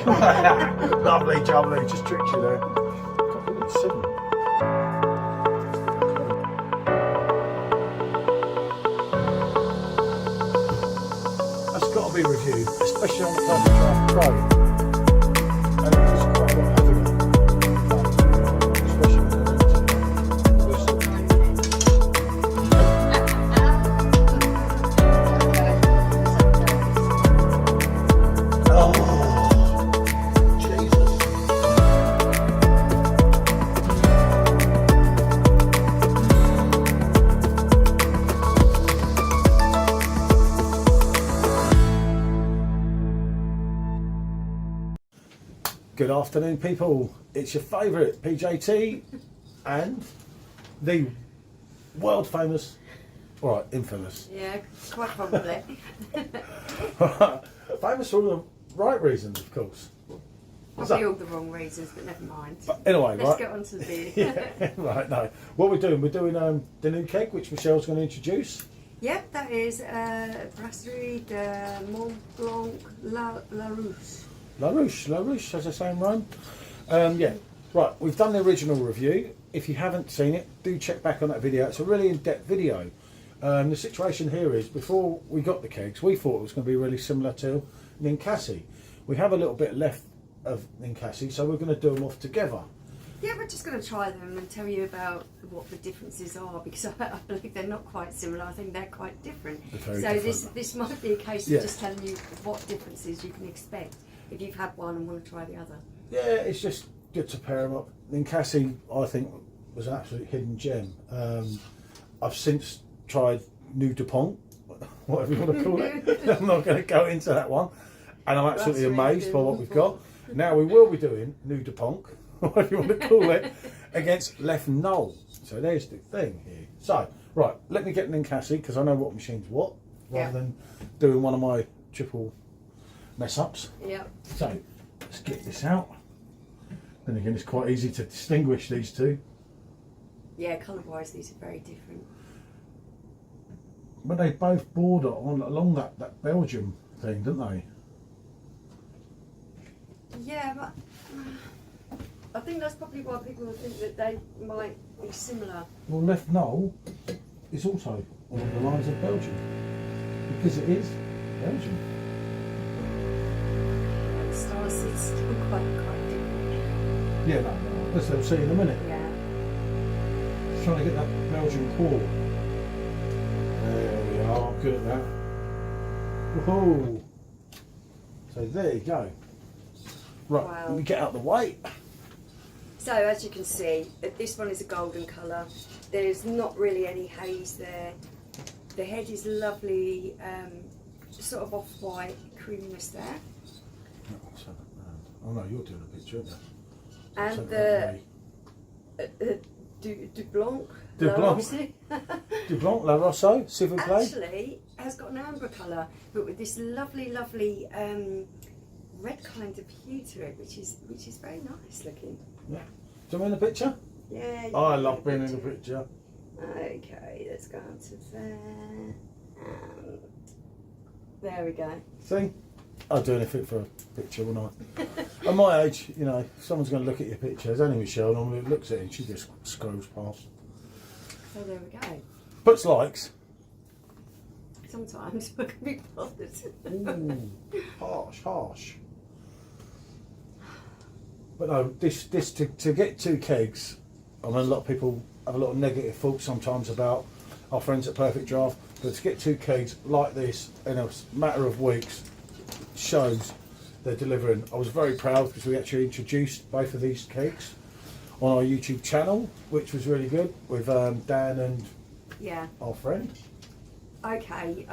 Lovely jubbly, just tricked you there. God, look at 7. That's got to be reviewed, especially on the PerfectDraft Pro. And it's quite a lot heavier. Especially when they're Good afternoon, people. It's your favourite PJT and the world famous, all right, infamous. Yeah, quite probably. Famous for all the right reasons, of course. Probably all the wrong reasons, but never mind. But anyway, Let's right. get on to the beer. Yeah, right, no. What we're doing the new keg, which Michelle's going to introduce. Yep, that is Brasserie de Mont Blanc La Rousse. La Rousse, has the same rhyme. Yeah, right, we've done the original review. If you haven't seen it, do check back on that video. It's a really in-depth video. The situation here is, before we got the kegs, we thought it was going to be really similar to Ninkasi. We have a little bit left of Ninkasi, so we're going to do them off together. Yeah, we're just going to try them and tell you about what the differences are, because I believe they're not quite similar. I think they're quite different. Very so different. this might be a case of Yeah. just telling you what differences you can expect if you've had one and want to try the other. Yeah, it's just good to pair them up. Ninkasi, I think, was an absolute hidden gem. I've since tried New DuPont, whatever you want to call it. I'm not going to go into that one. And I'm absolutely That's really amazed by what we've got. Now we will be doing New DuPont, whatever you want to call it, against Leffe Noel. So there's the thing here. So, right, let me get Ninkasi, because I know what machine's what, rather than doing one of my triple mess ups. Yep. So let's get this out. Then again, it's quite easy to distinguish these two. Yeah, colour-wise, these are very different. But they both border on along that Belgium thing, don't they? Yeah, but I think that's probably why people think that they might be similar. Well, Leffe Noel is also along the lines of Belgium, because it is Belgium. The style is still quite different. Yeah, no, let's see in a minute. Yeah. Just trying to get that Belgian pour. There we are, good at that. Woohoo! So there you go. Right, Wow. let me get out the way. So as you can see, this one is a golden colour. There's not really any haze there. The head is lovely, sort of off-white creaminess there. Oh no, you're doing a picture, aren't you? And the du Blanc. Du Blanc. Du Blanc, La Rosso, s'il vous plaît. Actually has got an amber colour, but with this lovely red kind of hue to it, which is very nice looking. Yeah. Do you want the picture? Yeah. Oh, I love being in the picture. Okay, let's go on to there. And there we go. See? I'll do anything for a picture, wouldn't I? At my age, you know, if someone's going to look at your picture. There's only Michelle normally looks at it and she just scrolls past. So there we go. Puts likes. Sometimes we can be bothered. Ooh, harsh. But no, this to get 2 kegs. I mean, a lot of people have a lot of negative thoughts sometimes about our friends at PerfectDraft, but to get 2 kegs like this in a matter of weeks shows they're delivering. I was very proud because we actually introduced both of these kegs on our YouTube channel, which was really good, with Dan and our friend. Okay,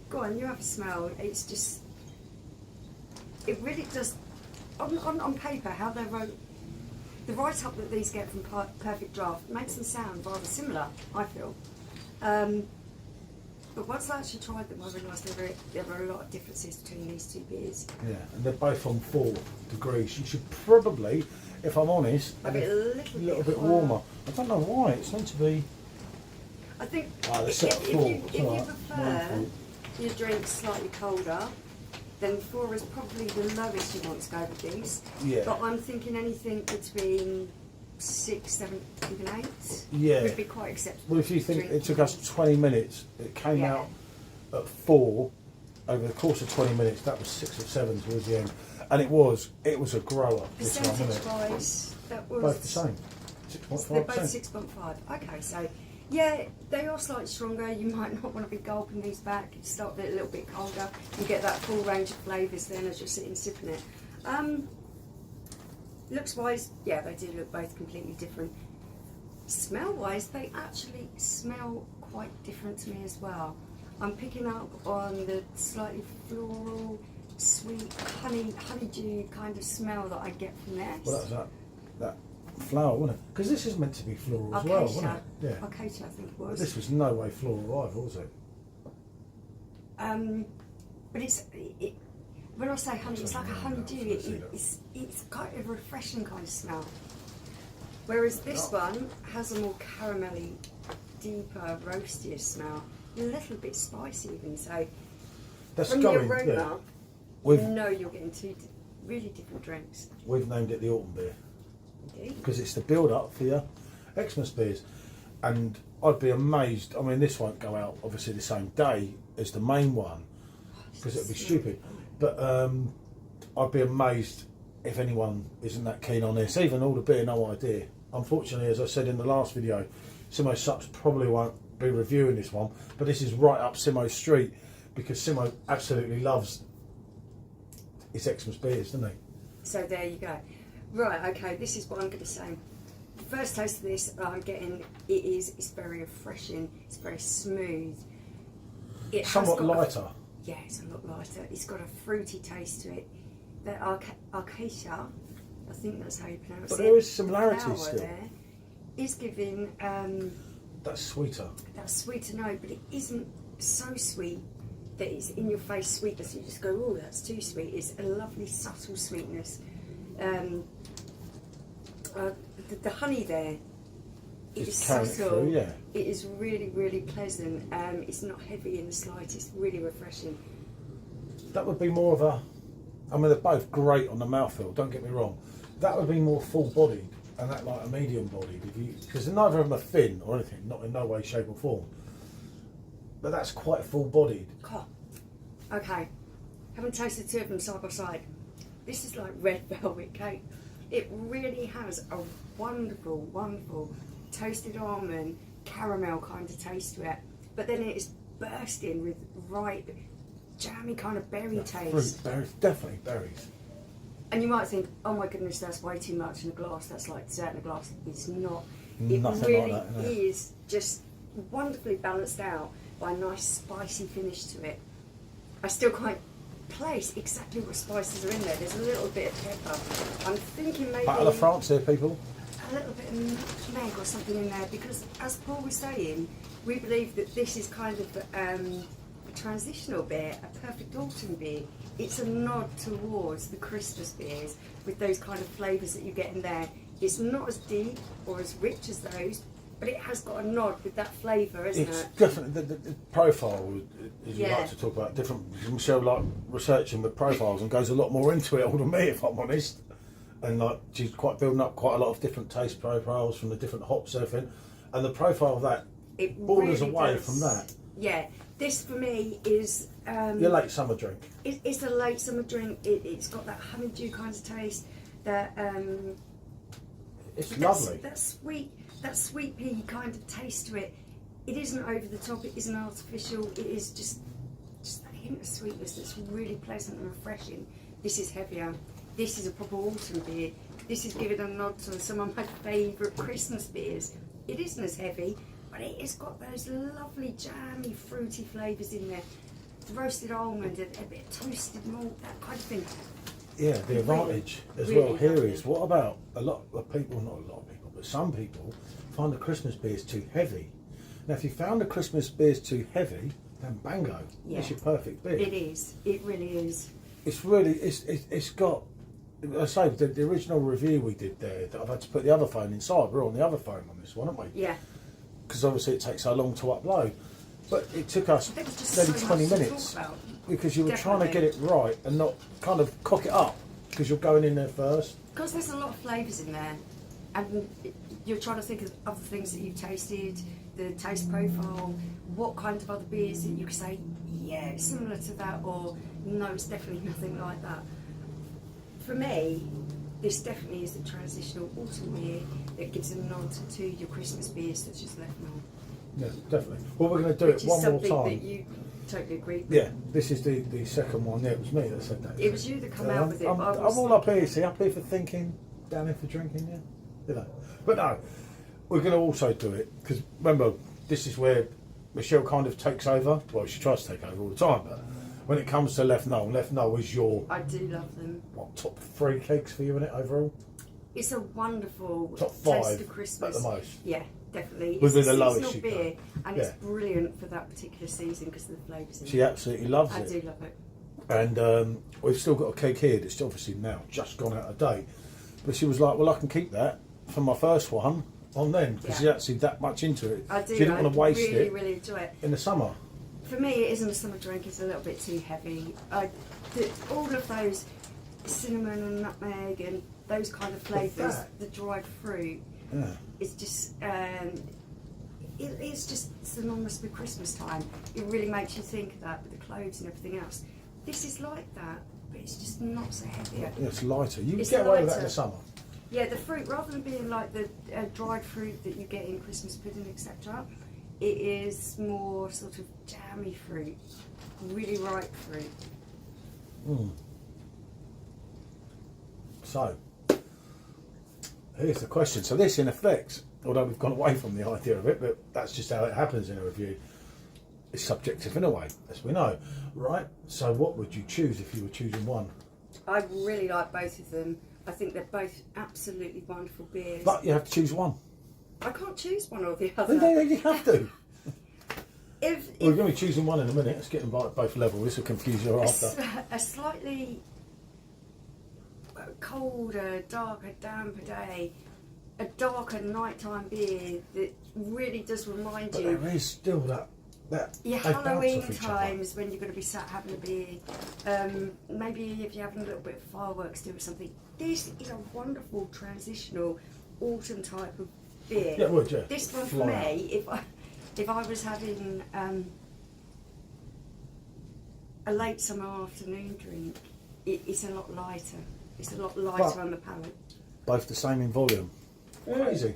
go on, you have a smell. It's just, it really does, on paper, how they wrote, the write-up that these get from PerfectDraft makes them sound rather similar, I feel. But once I actually tried them, I realised there were a lot of differences between these 2 beers. Yeah, and they're both on 4 degrees. You should probably, if I'm honest, Maybe a little bit warmer. I don't know why, it's meant to be... I think they're if set at 4. you prefer your drink slightly colder, then 4 is probably the lowest you want to go with these. Yeah. But I'm thinking anything between 6, 7, even 8 Yeah. would be quite acceptable. Well, if you think it took us 20 minutes, it came Yeah. out at 4. Over the course of 20 minutes, that was 6 or 7 towards the end. And it was a grower, this one, wasn't it? Percentage-wise, that was... Both the same, They're both 6.5%. 6.5. Okay, so yeah, they are slightly stronger. You might not want to be gulping these back. You start it a little bit colder. You get that full range of flavours then as you're sitting sipping it. Looks wise, yeah, they do look both completely different. Smell wise, they actually smell quite different to me as well. I'm picking up on the slightly floral, sweet, honeydew kind of smell that I get from this. Well, that was that flower, wasn't it? Because this is meant to be floral as well, wasn't it? Yeah. Acacia, I think it was. This was no way floral either, was it? But when I say honey, it's like a honeydew. It's quite a refreshing kind of smell. Whereas this one has a more caramelly, deeper, roastier smell. A little bit spicy even. So That's from going, the aroma, yeah. you know you're getting two really different drinks. We've named it the autumn beer Indeed. because it's the build-up for your Xmas beers. And I'd be amazed. I mean, this won't go out obviously the same day as the main one because it'd be stupid. But I'd be amazed if anyone isn't that keen on this. Even all the beer, no idea. Unfortunately, as I said in the last video, Simo Sups probably won't be reviewing this one, but this is right up Simo's street because Simo absolutely loves his Xmas beers, doesn't he? So there you go. Right, okay, this is what I'm going to say. The first taste of this I'm getting, it's very refreshing, it's very smooth. It Somewhat has got lighter. Yeah, it's a lot lighter. It's got a fruity taste to it. The acacia, I think that's how you pronounce it. But there is similarities flower still. there is giving That's sweeter. that sweeter note, but it isn't so sweet that it's in your face sweetness. You just go, oh, that's too sweet. It's a lovely subtle sweetness. The honey there, it is carrying subtle. through, yeah. It is really, really pleasant. It's not heavy in the slightest. Really refreshing. That would be more of a. I mean, they're both great on the mouthfeel. Don't get me wrong. That would be more full-bodied, and that like a medium-bodied. Because neither of them are thin or anything, not in no way, shape, or form. But that's quite full-bodied. God. Okay. Haven't tasted two of them side by side. This is like red velvet cake. It really has a wonderful, wonderful toasted almond caramel kind of taste to it. But then it is bursting with ripe, jammy kind of berry taste. Fruit, berries, definitely berries. And you might think, oh my goodness, that's way too much in a glass. That's like dessert in a glass. It's not. It Nothing really like that, no. is just wonderfully balanced out by a nice spicy finish to it. I still can't place exactly what spices are in there. There's a little bit of pepper. I'm thinking maybe Battle of France here, people. a little bit of nutmeg or something in there because, as Paul was saying, we believe that this is kind of a transitional beer, a perfect autumn beer. It's a nod towards the Christmas beers with those kind of flavours that you get in there. It's not as deep or as rich as those, but it has got a nod with that flavour, isn't It's it? definitely the profile, as you Yeah. like to talk about, different. Michelle like researching the profiles and goes a lot more into it all than me, if I'm honest. And like she's quite building up quite a lot of different taste profiles from the different hops, everything. And the profile of that It borders really away does. from that. Yeah, this for me is Your late summer drink. it's a late summer drink. It's got that honeydew kind of taste. That It's lovely. that sweet pea kind of taste to it. It isn't over the top. It isn't artificial. It is just that hint of sweetness that's really pleasant and refreshing. This is heavier. This is a proper autumn beer. This is giving a nod to some of my favourite Christmas beers. It isn't as heavy, but it has got those lovely jammy, fruity flavours in there. The roasted almond, a bit of toasted malt, that kind of thing. Yeah, the advantage as really well here lovely. is, what about a lot of people, not a lot of people, but some people find the Christmas beers too heavy. Now, if you found the Christmas beers too heavy, then bango, Yeah. it's your perfect beer. It is. It really is. It's really, it's got, I say, the original review we did there, that I've had to put the other phone inside, we're on the other phone on this one, aren't we? Yeah. Because obviously it takes so long to upload. But it took us There was just nearly so 20 much to minutes talk about. because you were trying to get Definitely. it right and not kind of cock it up because you're going in there first. Because there's a lot of flavours in there, and you're trying to think of other things that you've tasted, the taste profile, what kind of other beers that you could say, yeah, it's similar to that, or no, it's definitely nothing like that. For me, this definitely is a transitional autumn beer that gives a nod to your Christmas beers such as Leffe Noel. Yeah, definitely. Well, we're going to do Which it is one more something time. that you totally agree with. Yeah, this is the second one. Yeah, it was me that said that. It was you that come out with it. I'm, but I I'm was all up here, see, up here for thinking, down here for drinking, yeah. You know. But no, we're going to also do it, because remember, this is where Michelle kind of takes over. Well, she tries to take over all the time, but when it comes to Leffe Noel is your, I do love them. what, top 3 kegs for you in it overall? It's a wonderful Top taste 5 of Christmas. at the most. Yeah, definitely. Within It's a the lowest seasonal you beer, go. and Yeah. it's brilliant for that particular season because of the flavours in She it. absolutely loves I it. do love it. And we've still got a keg here that's obviously now just gone out of date. But she was like, well, I can keep that for my first one on then, because Yeah. she's actually that much into it. I do. She didn't want to waste really, it really enjoy it. in the summer. For me, it isn't a summer drink. It's a little bit too heavy. All of those cinnamon and nutmeg and those kind of flavours, that- the dried fruit, Yeah. it's just it's just synonymous with Christmas time. It really makes you think of that with the cloves and everything else. This is like that, but it's just not so heavy. Yeah, it's lighter. You It's can get away with that in lighter. the summer. Yeah, the fruit, rather than being like the dried fruit that you get in Christmas pudding, etc., it is more sort of jammy fruit, really ripe fruit. Mm. So, here's the question. So this, in effect, although we've gone away from the idea of it, but that's just how it happens in a review, is subjective in a way, as we know, right? So what would you choose if you were choosing one? I really like both of them. I think they're both absolutely wonderful beers. But you have to choose one. I can't choose one or the No, other. no, you have to. If We're going to be choosing one in a minute. Let's get them at both levels. This will confuse you after. a slightly colder, darker, damper day, a darker nighttime beer that really does remind But you. there is still that Your they bounce Halloween off each other. times when you're going to be sat having a beer, maybe if you're having a little bit of fireworks do or something. This is a wonderful transitional autumn type of beer. Yeah, it would, yeah. This one for Fly me, if I was having a late summer afternoon drink, it's a lot lighter. It's a lot lighter But- on the palate. Both the same in volume. Crazy.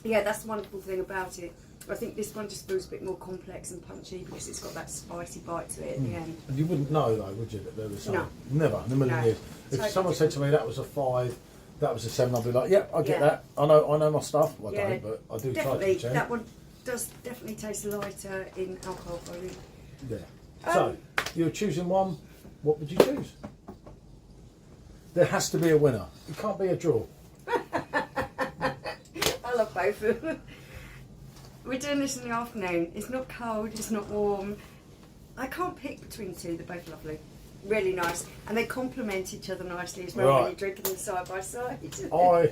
Yeah, that's the wonderful thing about it. I think this one just feels a bit more complex and punchy because it's got that spicy bite to it at the end. And you wouldn't know though, would you, that there was some? No. Never in a million No. years. If Totally someone said to me that was a 5, that was a 7, I'd be like, yeah, I get Yeah. that. I know my stuff. Well, I Yeah, don't, but I do definitely. try to. That one does definitely taste lighter in alcohol volume. Yeah. So you're choosing one. What would you choose? There has to be a winner. It can't be a draw. I love both of them. We're doing this in the afternoon. It's not cold, it's not warm. I can't pick between the two, they're both lovely. Really nice. And they complement each other nicely as well when Right. you're drinking them side by side.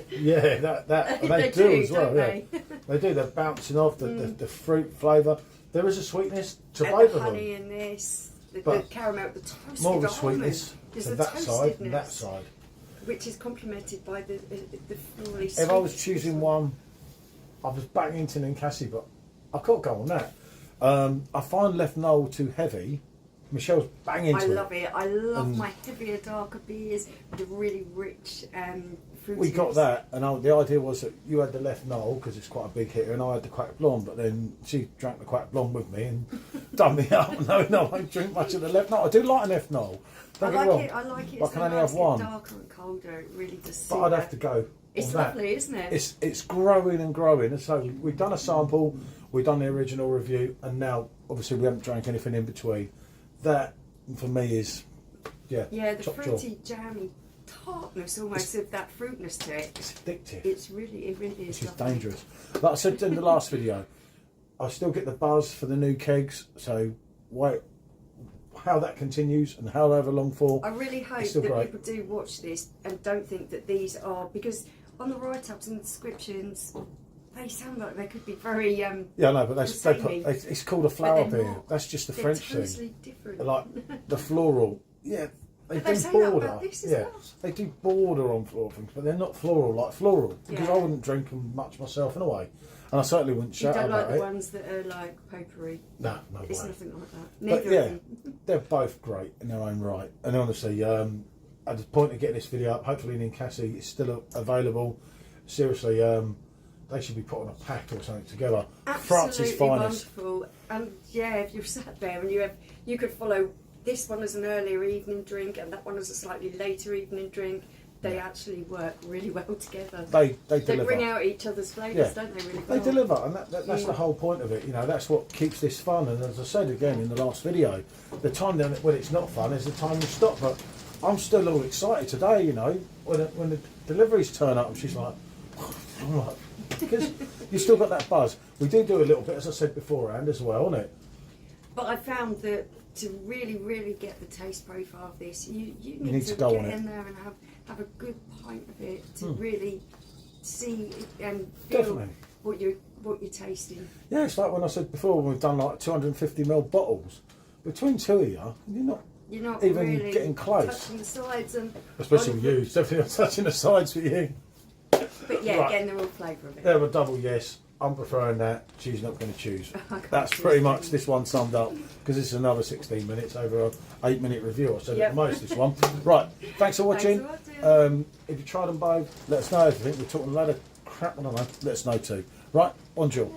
Yeah, that they, They do do, as well. don't Yeah, they? they do. They're bouncing off the fruit flavour. There is a sweetness to And both the of them. honey in this, the But caramel, the toasted More of a almond. sweetness There's to the that side and that toastedness, side. which is complemented by the florally If I was sweet- choosing one, I was backing into Ninkasi, but I can't go on that. I find Leffe Noel too heavy. Michelle's bang into I it. love it. I love And- my heavier, darker beers with a really rich fruitiness. We got that, and the idea was that you had the Leffe Noel because it's quite a big hitter, and I had the Quack Blonde. But then she drank the Quack Blonde with me and done me up. No, I don't drink much of the Leffe Noel. I do like an Leffe Noel. I Don't get me like wrong. it. I like it. But I It's can so only nice have to one. get darker and colder. It really does. But suit I'd that. have to go. It's on that. lovely, isn't it? It's growing and growing. And so we've done a sample, we've done the original review, and now obviously we haven't drank anything in between. That for me is yeah, the top jaw. fruity, jammy tartness almost of that fruitness to it. It's addictive. It really is. Which is lovely. dangerous. Like I said in the last video, I still get the buzz for the new kegs. So wait, how that continues and however long for. I really hope still that great. people do watch this and don't think that these are, because on the write-ups and descriptions they sound like they could be very. Yeah, I know, but it's called a flower they're beer. not. That's just the They're French totally thing. different. Like the floral. Yeah, they But they do say that border. about this as Yeah, well. they do border on floral things, but they're not floral like floral because I Yeah. wouldn't drink them much myself anyway, and I certainly wouldn't You shout don't like about the it. ones that are like potpourri. No, no It's way. nothing like that. But Neither yeah, of them. they're both great in their own right. And honestly, at the point of getting this video up, hopefully Ninkasi is still available. Seriously, they should be put on a pack or something together. France's Absolutely finest. wonderful. And yeah, if you're sat there and you could follow this one as an earlier evening drink and that one as a slightly later evening drink. They actually work really well together. They deliver. Bring out each other's flavours, Yeah. don't they? Really They well? deliver, and that's the whole point of it. You know, that's what keeps this fun. And as I said again in the last video, the time when it's not fun is the time you stop. But I'm still all excited today. You know, when the deliveries turn up, and she's like, I'm like, because you still got that buzz. We do a little bit, as I said beforehand, as well, isn't it? But I found that to really get the taste profile of this, you need to go get on it. in there and have a good pint of it to really see and feel Definitely. what you're tasting. Yeah, it's like when I said before, when we've done like 250ml bottles. Between two of you, You're not even really getting close. touching the sides and Especially with you, it's definitely not touching the sides for you. But yeah, Right. again, they're all flavour of it. They're a double yes. I'm preferring that. She's not going to choose. I can't That's choose pretty them. much this one summed up because it's another 16 minutes over a 8-minute review. I said Yep. at the most this one. Right. Thanks for watching. Thanks for watching. If you tried them both, let us know. If you think we're talking a lot of crap, I don't know. Let us know too. Right. Bonjour.